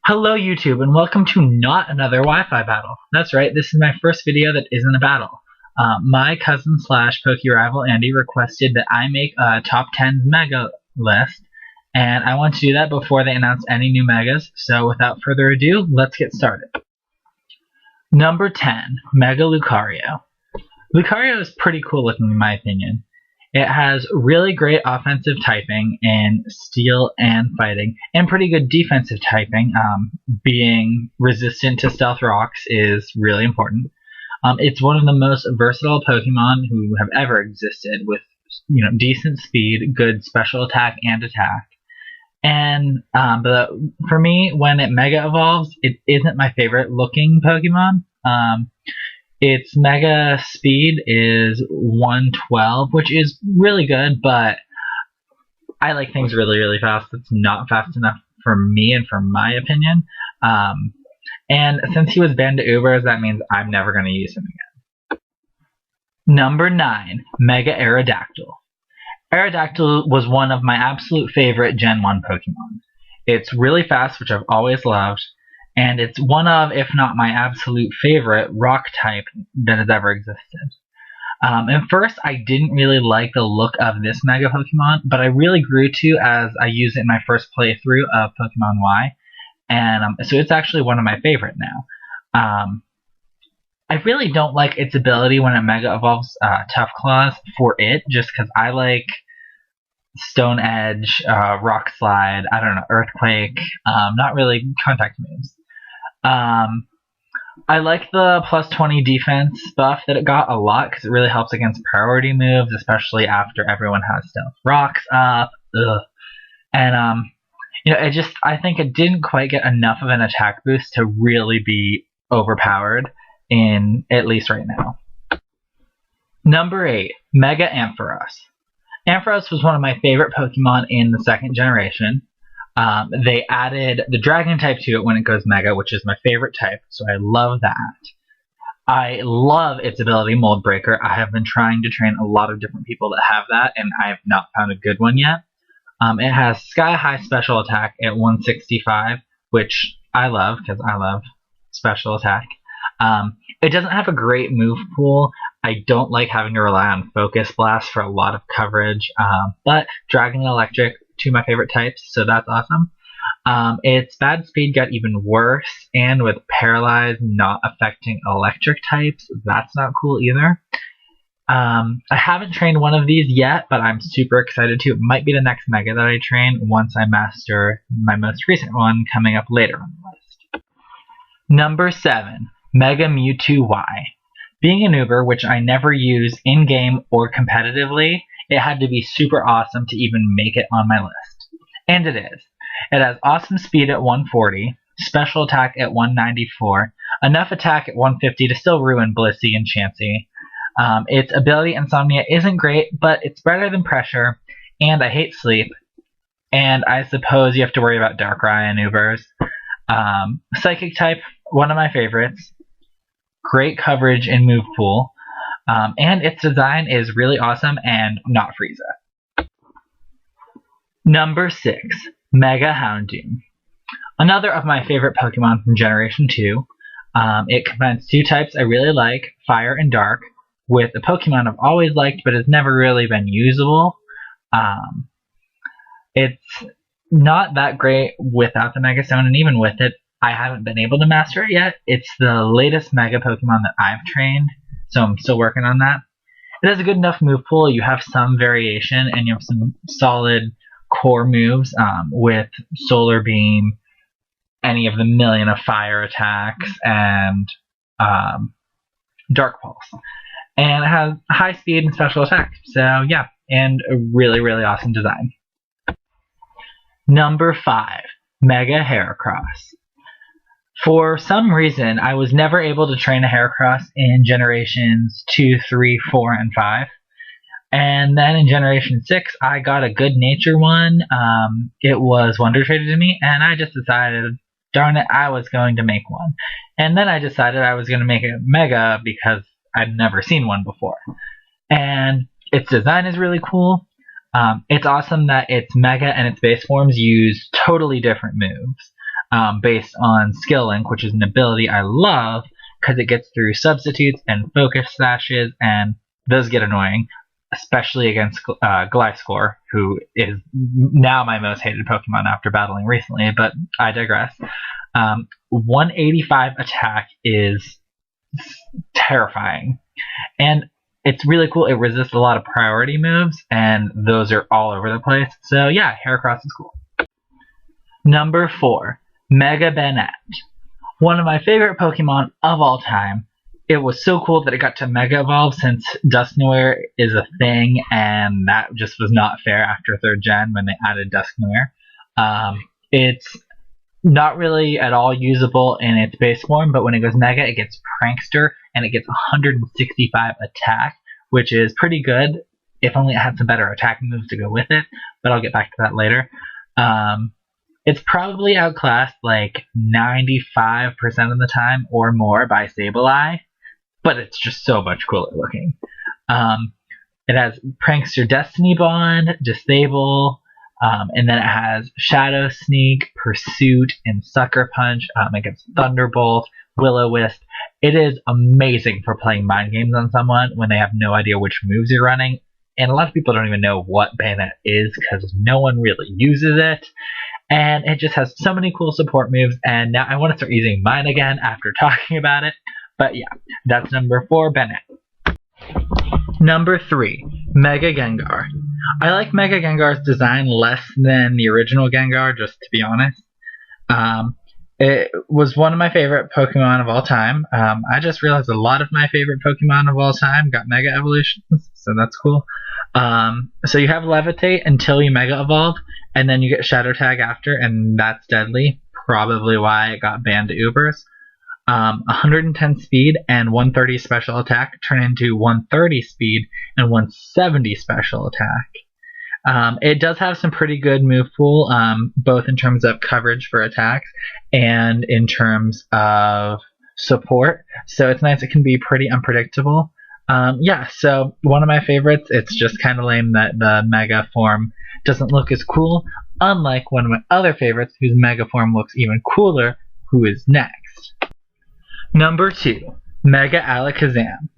Hello YouTube and welcome to not another Wi-Fi battle. That's right, this is my first video that isn't a battle. My cousin slash Poke rival Andy requested that I make a top 10 mega list, and I want to do that before they announce any new megas, so without further ado, let's get started. Number 10, Mega Lucario. Lucario is pretty cool looking in my opinion. It has really great offensive typing in Steel and Fighting, and pretty good defensive typing. Being resistant to Stealth Rocks is really important. It's one of the most versatile Pokemon who have ever existed, with decent speed, good special attack and attack. And but for me, when it Mega Evolves, it isn't my favorite looking Pokemon. Its Mega Speed is 112, which is really good, but I like things really, really fast. It's not fast enough for me and for my opinion. And since he was banned to Ubers, that means I'm never going to use him again. Number 9, Mega Aerodactyl. Aerodactyl was one of my absolute favorite Gen 1 Pokemon. It's really fast, which I've always loved. And it's one of, if not my absolute favorite, rock type that has ever existed. At first, I didn't really like the look of this Mega Pokemon, but I really grew to as I used it in my first playthrough of Pokemon Y, and so it's actually one of my favorite now. I really don't like its ability when it Mega Evolves Tough Claws for it, just because I like Stone Edge, Rock Slide, I don't know, Earthquake, not really contact moves. I like the plus 20 defense buff that it got a lot because it really helps against priority moves, especially after everyone has Stealth Rocks up. Ugh. And I think it didn't quite get enough of an attack boost to really be overpowered in at least right now. Number 8, Mega Ampharos. Ampharos was one of my favorite Pokemon in the second generation. They added the Dragon type to it when it goes Mega, which is my favorite type, so I love that. I love its ability, Mold Breaker. I have been trying to train a lot of different people that have that, and I have not found a good one yet. It has Sky High Special Attack at 165, which I love, because I love Special Attack. It doesn't have a great move pool. I don't like having to rely on Focus Blast for a lot of coverage, but Dragon and Electric, two of my favorite types, so that's awesome. Its bad speed got even worse, and with Paralyze not affecting electric types, that's not cool either. I haven't trained one of these yet, but I'm super excited to. It might be the next Mega that I train once I master my most recent one coming up later on the list. Number 7, Mega Mewtwo Y. Being an Uber, which I never use in-game or competitively, it had to be super awesome to even make it on my list. And it is. It has awesome speed at 140, special attack at 194, enough attack at 150 to still ruin Blissey and Chansey. Its ability Insomnia isn't great, but it's better than Pressure, and I hate Sleep. And I suppose you have to worry about Darkrai and Ubers. Psychic type, one of my favorites. Great coverage in move pool. And its design is really awesome and not Frieza. Number 6, Mega Houndoom. Another of my favorite Pokemon from Generation 2. It combines two types I really like, Fire and Dark, with a Pokemon I've always liked but has never really been usable. It's not that great without the Mega Stone, and even with it, I haven't been able to master it yet. It's the latest Mega Pokemon that I've trained, so I'm still working on that. It has a good enough move pool. You have some variation, and you have some solid core moves with Solar Beam, any of the million of fire attacks, and Dark Pulse. And it has high speed and special attack. So yeah, and a really, really awesome design. Number 5, Mega Heracross. For some reason, I was never able to train a Heracross in Generations 2, 3, 4, and 5. And then in Generation 6, I got a good nature one. It was Wonder Traded to me, and I just decided, darn it, I was going to make one. And then I decided I was going to make it Mega because I'd never seen one before. And its design is really cool. It's awesome that its Mega and its base forms use totally different moves. based on Skill Link, which is an ability I love because it gets through substitutes and focus sashes, and those get annoying, especially against Gliscor, who is now my most hated Pokemon after battling recently, but I digress. 185 attack is terrifying, and it's really cool. It resists a lot of priority moves, and those are all over the place. So yeah, Heracross is cool. Number 4, Mega Banette. One of my favorite Pokemon of all time. It was so cool that it got to Mega Evolve, since Dusknoir is a thing, and that just was not fair after 3rd gen when they added Dusknoir. It's not really at all usable in its base form, but when it goes Mega, it gets Prankster, and it gets 165 attack, which is pretty good, if only it had some better attacking moves to go with it, but I'll get back to that later. It's probably outclassed like 95% of the time or more by Sableye, but it's just so much cooler looking. It has Prankster Destiny Bond, Disable, and then it has Shadow Sneak, Pursuit, and Sucker Punch against Thunderbolt, Will-O-Wisp. It is amazing for playing mind games on someone when they have no idea which moves you're running, and a lot of people don't even know what Banette is because no one really uses it. And it just has so many cool support moves, and now I want to start using mine again after talking about it. But yeah, that's number 4, Banette. Number 3, Mega Gengar. I like Mega Gengar's design less than the original Gengar, just to be honest. It was one of my favorite Pokemon of all time. I just realized a lot of my favorite Pokemon of all time got Mega Evolutions, so that's cool. So you have Levitate until you Mega Evolve, and then you get Shadow Tag after, and that's deadly. Probably why it got banned to Ubers. 110 speed and 130 special attack turn into 130 speed and 170 special attack. It does have some pretty good move pool, both in terms of coverage for attacks and in terms of support. So it's nice. It can be pretty unpredictable. Yeah, so one of my favorites. It's just kind of lame that the Mega form doesn't look as cool, unlike one of my other favorites whose Mega form looks even cooler, who is next. Number 2, Mega Alakazam.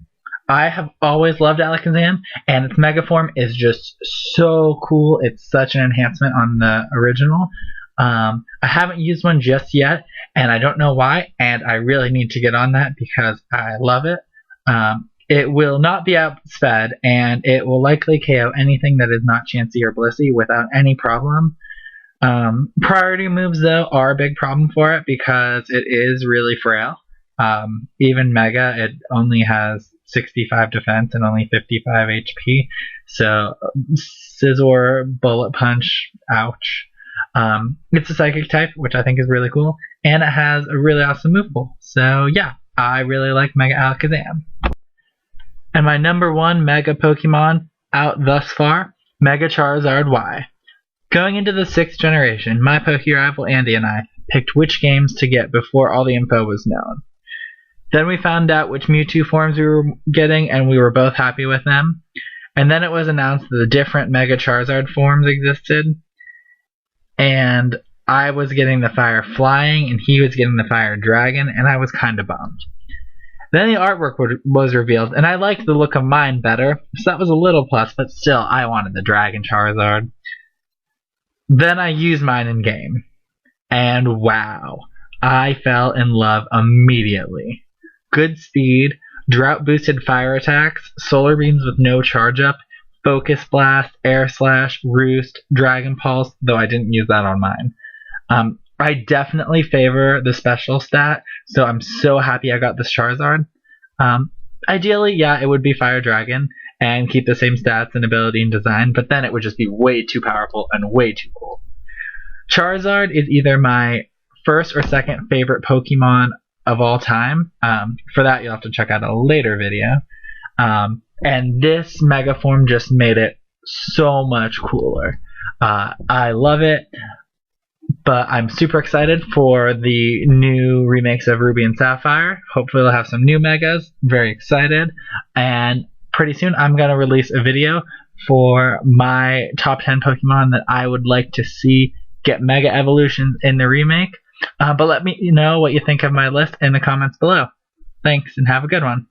I have always loved Alakazam, and its Mega form is just so cool. It's such an enhancement on the original. I haven't used one just yet, and I don't know why, and I really need to get on that because I love it. It will not be outsped, and it will likely KO anything that is not Chansey or Blissey without any problem. Priority moves, though, are a big problem for it because it is really frail. Even Mega, it only has 65 defense and only 55 HP. So, Scizor, Bullet Punch, ouch. It's a Psychic type, which I think is really cool, and it has a really awesome move pool. So, yeah, I really like Mega Alakazam. And my number 1 Mega Pokemon out thus far, Mega Charizard Y. Going into the 6th generation, my Pokerival Andy and I picked which games to get before all the info was known. Then we found out which Mewtwo forms we were getting, and we were both happy with them. And then it was announced that the different Mega Charizard forms existed, and I was getting the Fire Flying, and he was getting the Fire Dragon, and I was kind of bummed. Then the artwork was revealed, and I liked the look of mine better, so that was a little plus, but still, I wanted the Dragon Charizard. Then I used mine in game, and wow, I fell in love immediately. Good speed, drought-boosted fire attacks, solar beams with no charge up, focus blast, air slash, roost, dragon pulse, though I didn't use that on mine. I definitely favor the special stat, so I'm so happy I got this Charizard. Ideally, yeah, it would be Fire Dragon and keep the same stats and ability and design, but then it would just be way too powerful and way too cool. Charizard is either my first or second favorite Pokemon of all time. For that, you'll have to check out a later video. And this Mega form just made it so much cooler. I love it. But I'm super excited for the new remakes of Ruby and Sapphire. Hopefully they'll have some new Megas. Very excited. And pretty soon I'm going to release a video for my top 10 Pokemon that I would like to see get Mega Evolutions in the remake. But let me know what you think of my list in the comments below. Thanks, and have a good one.